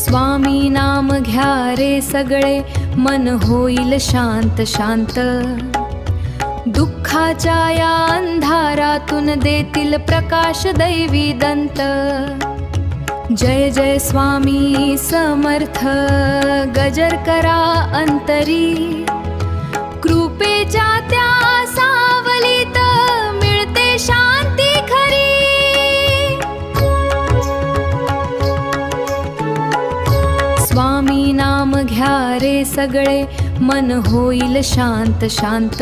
स्वामी नाम घ्या रे सगळे, मन होईल शांत शांत. दुःखाच्या या अंधारातून देतील प्रकाश दैवी दंत. जय जय स्वामी समर्थ, गजर करा अंतरी. कृपेच्या त्या सावलीत मिळते शांती खरी. स्वामी नाम घ्या रे सगळे, मन होईल शांत शांत.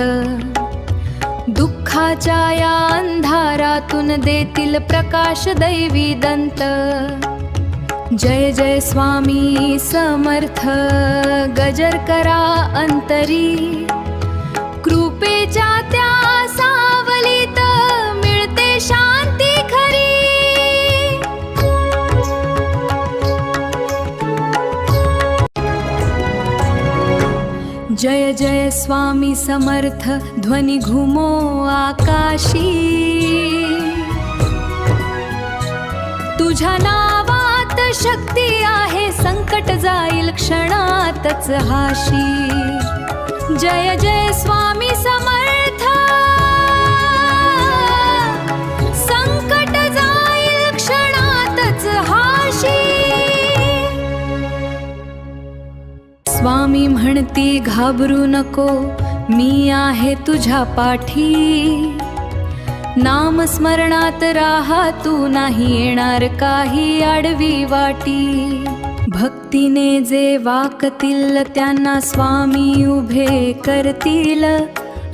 दुःखाच्या या अंधारातून देतील प्रकाश दैवी दंत. जय जय स्वामी समर्थ, गजर करा अंतरी. कृपेच्या त्या सावलीत मिळते शांती खरी. जय जय स्वामी समर्थ, ध्वनी घुमो आकाशी. तुझ्या नावात शक्ती आहे, संकट जाईल क्षणातच हाशी. जय जय स्वामी समर्थ, संकट जाईल क्षणातच हाशी. स्वामी म्हणती घाबरू नको, मी आहे तुझ्या पाठी. नामस्मरणात राहा तू, नाही येणार काही आडवी वाटी. भक्तीने जे वाकतील त्यांना स्वामी उभे करतील.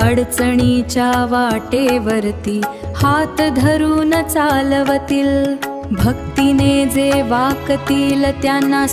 अडचणीच्या वाटेवरती हात धरून चालवतील. भक्तीने जे वाकतील त्यांना